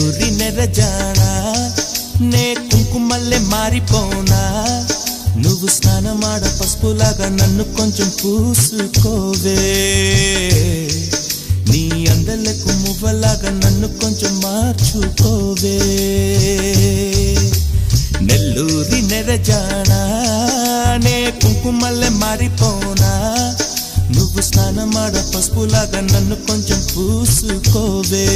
నెల్లూరి నెరజానా నే కుంకుమల్లె మారిపోనా నువ్వు స్నానమాడ పసుపులాగా నన్ను కొంచెం పూసుకోవే నీ అందలకు మువ్వలాగా నన్ను కొంచెం మార్చుకోవే నెల్లూరి నెరజానా నే కుంకుమల్లె మారిపోనా నువ్వు స్నానమాడ పసుపులాగా నన్ను కొంచెం పూసుకోవే